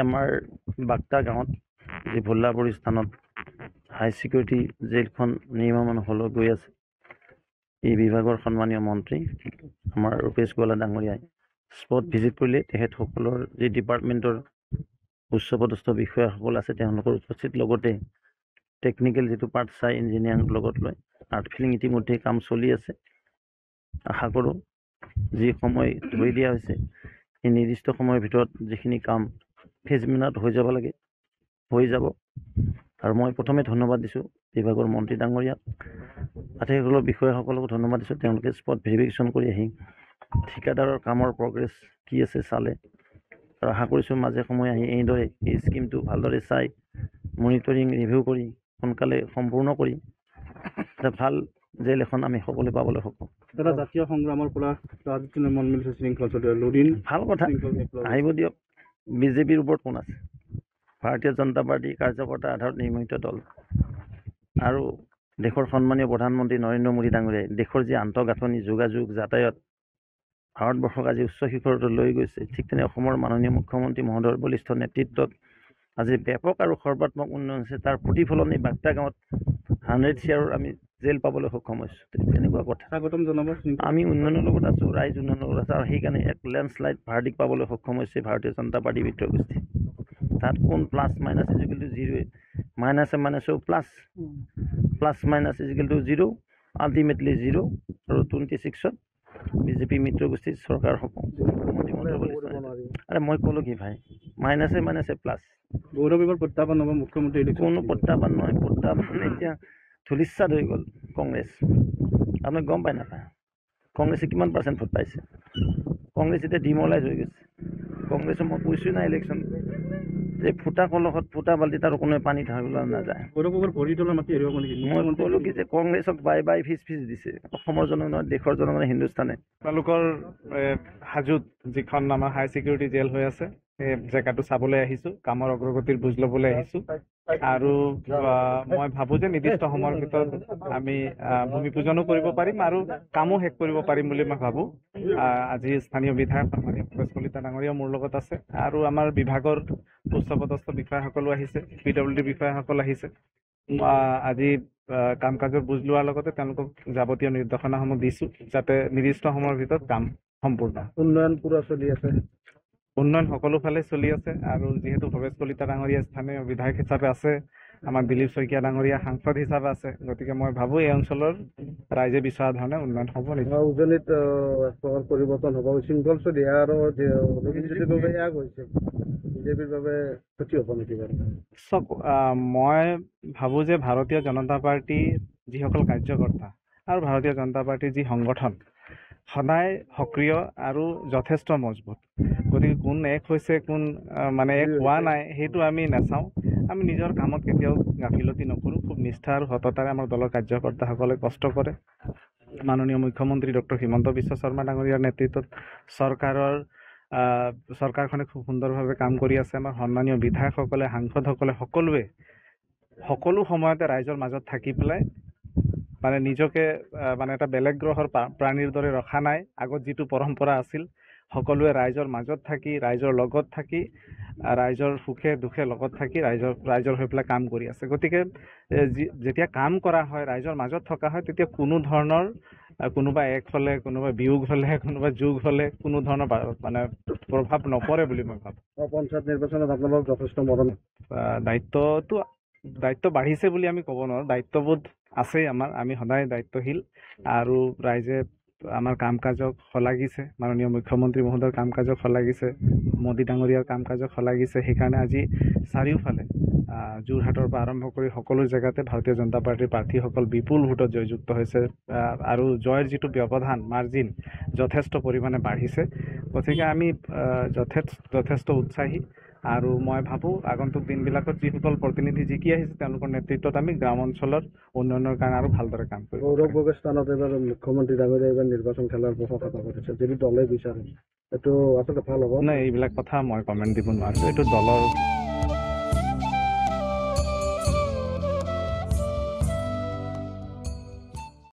আমাৰ বাক্তা গাঁৱত যি ভোল্লাবৰী স্থানত হাই চিকিউৰিটি জেলখন নিৰ্মাণ হ'বলৈ গৈ আছে। এই বিভাগৰ সন্মানীয় মন্ত্ৰী আমাৰ ৰূপেশ গোৱালা ডাঙৰীয়াই স্পট ভিজিট কৰিলে তেখেতসকলৰ যি ডিপাৰ্টমেণ্টৰ উচ্চপদস্থ বিষয়াসকল আছে তেওঁলোকৰ উপস্থিত লগতে টেকনিকেল যিটো পাৰ্ট চাই ইঞ্জিনিয়াৰিং লগত লৈ আৰ্ট ফিলিং ইতিমধ্যে কাম চলি আছে। আশা কৰোঁ যি সময় ধৰি দিয়া হৈছে এই নিৰ্দিষ্ট সময়ৰ ভিতৰত যিখিনি কাম ফেজ মিনাৰত হৈ যাব লাগে হৈ যাব। আৰু মই প্ৰথমে ধন্যবাদ দিছোঁ বিভাগৰ মন্ত্ৰী ডাঙৰীয়াক, আটাইসকলৰ বিষয়াসকলকো ধন্যবাদ দিছোঁ। তেওঁলোকে স্পট ভেৰিফিকেশ্যন কৰি আহি ঠিকাদাৰৰ কামৰ প্ৰগ্ৰেছ কি আছে চালে, আৰু আশা কৰিছোঁ মাজে সময়ে আহি এইদৰে এই স্কিমটো ভালদৰে চাই মনিটৰিং ৰিভিউ কৰি সোনকালে সম্পূৰ্ণ কৰি এটা ভাল জেল এখন আমি সকলোৱে পাবলৈ সক্ষম। এটা জাতীয় সংগ্ৰামৰ পৰা ৰাজনীতি মন মিলিছে শৃংখল চলিয়াৰ লুডিন ভাল কথা, আহিব দিয়ক। বিজেপিৰ ওপৰত কোন আছে? ভাৰতীয় জনতা পাৰ্টি কাৰ্যকৰ্তা আধাৰত নিৰ্মিত দল আৰু দেশৰ সন্মানীয় প্ৰধানমন্ত্ৰী নৰেন্দ্ৰ মোদী ডাঙৰীয়াই দেশৰ যি আন্তঃগাঁথনি যোগাযোগ যাতায়াত ভাৰতবৰ্ষক আজি উচ্চ শিখৰলৈ লৈ গৈছে, ঠিক তেনে অসমৰ মাননীয় মুখ্যমন্ত্ৰী মহোদয়ৰ বলিষ্ঠ নেতৃত্বত আজি ব্যাপক আৰু সৰ্বাত্মক উন্নয়ন হৈছে। তাৰ প্ৰতিফলন এই বাক্তা গাঁৱত 100 চেয়াৰৰ আমি জেল পাবলৈ সক্ষম হৈছোঁ। তেনেকুৱা কথা। স্বাগতম জনাব। আমি উন্নয়নৰ লগত আছোঁ, ৰাইজ উন্নয়নৰ লগত আছে, আৰু সেইকাৰণে এক লেণ্ডশ্লাইড ভাৰ্ডিক পাবলৈ সক্ষম হৈছে ভাৰতীয় জনতা পাৰ্টি মিত্ৰ গোষ্ঠী। তাত কোন plus minus equal to zero', মাইনাছে মাইনাছেও plus, plus minus equal to zero', ultimately zero'. আৰু 26ত বিজেপি মিত্ৰ গোষ্ঠীৰ চৰকাৰ হ'ব। আৰে মই ক'লোঁ কি ভাই, মাইনাছে মাইনাছে প্লাছ। গৌৰৱ এইবাৰ প্ৰত্যাহ্বান হ'ব মুখ্যমন্ত্ৰী। কোনো প্ৰত্যাহ্বান নহয়, প্ৰত্যাহ্বান এতিয়া ধূলিসাৎ হৈ গ'ল কংগ্ৰেছ। আপুনি গম পায় নাপায় কংগ্ৰেছে কিমান পাৰ্চেণ্ট ভোট পাইছে? কংগ্ৰেছ এতিয়া ডিমলাইজ হৈ গৈছে। কংগ্ৰেছক মই কৈছোঁ না ইলেকশ্যন যে ফুটা কলহত ফুটা বাল্টিত আৰু কোনোৱে পানী ঢালিবলৈ নাযায়। গৌৰৱ ভৰি তোলা মাটি হেৰুৱাব নেকি? মই ক'লোঁ কি যে কংগ্ৰেছক বাই বাই ফিজ দিছে অসমৰ জনগণে, দেশৰ জনগণে, হিন্দুস্তানে। তেওঁলোকৰ হাজোত যিখন আমাৰ হাই চিকিউৰিটি জেল হৈ আছে সেই জেগাটো চাবলৈ আহিছোঁ, কামৰ অগ্ৰগতিৰ বুজ ল'বলৈ আহিছোঁ। আৰু মই ভাবোঁ যে নিৰ্দিষ্ট সময়ৰ ভিতৰত আমি ভূমি পূজনো কৰিব পাৰিম আৰু কামো শেষ কৰিব পাৰিম বুলি মই ভাবোঁ। আজি স্থানীয় বিধায়ক সন্মানীয় ভৱেশ কলিতা ডাঙৰীয়া মোৰ লগত আছে, আৰু আমাৰ বিভাগৰ উচ্চপদস্থ বিষয়াসকলো আহিছে, PWD বিষয়াসকল আহিছে। আজি কাম কাজৰ বুজ লোৱাৰ লগতে তেওঁলোকক যাৱতীয় নিৰ্দেশনাসমূহ দিছোঁ যাতে নিৰ্দিষ্ট সময়ৰ ভিতৰত কাম সম্পূৰ্ণ। উন্নয়ন পুৰা চলি আছে, উন্নয়ন সকলো ফালে চলি আছে। আৰু যিহেতু ভৱেশ কলিতা ডাঙৰীয়া স্থানীয় বিধায়ক হিচাপে আছে, আমাৰ দিলীপ শইকীয়া ডাঙৰীয়া সাংসদ হিচাপে আছে, গতিকে মই ভাবোঁ এই অঞ্চলৰ ৰাইজে বিচৰা ধৰণে উন্নয়ন হ'ব। উজনিত পৰিৱৰ্তন হ'ব, শৃংখল চলিয়া আৰু হৈছে বিজেপিৰ বাবে ক্ষতি হ'ব নেকি বাৰু? চাওক, মই ভাবোঁ যে ভাৰতীয় জনতা পাৰ্টীৰ যিসকল কাৰ্যকৰ্তা আৰু ভাৰতীয় জনতা পাৰ্টীৰ যি সংগঠন সদায় সক্ৰিয় আৰু যথেষ্ট মজবুত। গতিকে কোন এক হৈছে, কোন মানে এক হোৱা নাই সেইটো আমি নাচাওঁ। আমি নিজৰ কামত কেতিয়াও গাফিলতি নকৰোঁ। খুব নিষ্ঠা আৰু সততাৰে আমাৰ দলৰ কাৰ্যকৰ্তাসকলে কষ্ট কৰে। মাননীয় মুখ্যমন্ত্ৰী ডক্টৰ হিমন্ত বিশ্ব শৰ্মা ডাঙৰীয়াৰ নেতৃত্বত চৰকাৰখনে খুব সুন্দৰভাৱে কাম কৰি আছে। আমাৰ সন্মানীয় বিধায়কসকলে, সাংসদসকলে সকলোৱে সকলো সময়তে ৰাইজৰ মাজত থাকি পেলাই মানে নিজকে মানে এটা বেলেগ গ্ৰহৰ প্ৰাণীৰ দৰে ৰখা নাই। আগত যিটো পৰম্পৰা আছিল, সকলোৱে ৰাইজৰ মাজত থাকি, ৰাইজৰ লগত থাকি, ৰাইজৰ সুখে দুখে লগত থাকি ৰাইজৰ হৈ পেলাই কাম কৰি আছে। গতিকে যেতিয়া কাম কৰা হয়, ৰাইজৰ মাজত থকা হয়, তেতিয়া কোনো ধৰণৰ কোনোবা এক হ'লে, কোনোবা বিয়োগ হ'লে, কোনোবা যোগ হ'লে কোনো ধৰণৰ মানে প্ৰভাৱ নপৰে বুলি মই ভাবোঁ। পঞ্চায়ত নিৰ্বাচনত আপোনালোকৰ যথেষ্ট মৰম, দায়িত্ব বাঢ়িছে বুলি আমি ক'ব নোৱাৰোঁ। দায়িত্ববোধ আছেই আমাৰ, আমি সদায় দায়িত্বশীল। আৰু ৰাইজে আমাৰ কাম কাজক শলাগিছে, মাননীয় মুখ্যমন্ত্ৰী মহোদয়ৰ কাম কাজক শলাগিছে, মোদী ডাঙৰীয়াৰ কাম কাজক শলাগিছে। সেইকাৰণে আজি চাৰিওফালে যোৰহাটৰ পৰা আৰম্ভ কৰি সকলো জেগাতে ভাৰতীয় জনতা পাৰ্টীৰ প্ৰাৰ্থীসকল বিপুল ভোটত জয়যুক্ত হৈছে, আৰু জয়ৰ যিটো ব্যৱধান মাৰ্জিন যথেষ্ট পৰিমাণে বাঢ়িছে। গতিকে আমি যথেষ্ট উৎসাহী। আৰু মই ভাবোঁ আগন্তুক দিনবিলাকত যিসকল প্ৰতিনিধি জিকি আহিছে তেওঁলোকৰ নেতৃত্বত আমি গ্ৰাম অঞ্চলৰ উন্নয়নৰ কাৰণে আৰু ভালদৰে কাম কৰিম। গৌৰৱ গগৈৰ স্থানত এইবাৰ মুখ্যমন্ত্ৰী ডাঙৰীয়া এইবাৰ নিৰ্বাচন খেলাৰ কথা কৈছে, যদি দলে বিচাৰে এইটো আচলতে ভাল হ'ব। নাই, এইবিলাক কথা মই কমেণ্ট দিব নোৱাৰোঁ। এইটো দলৰ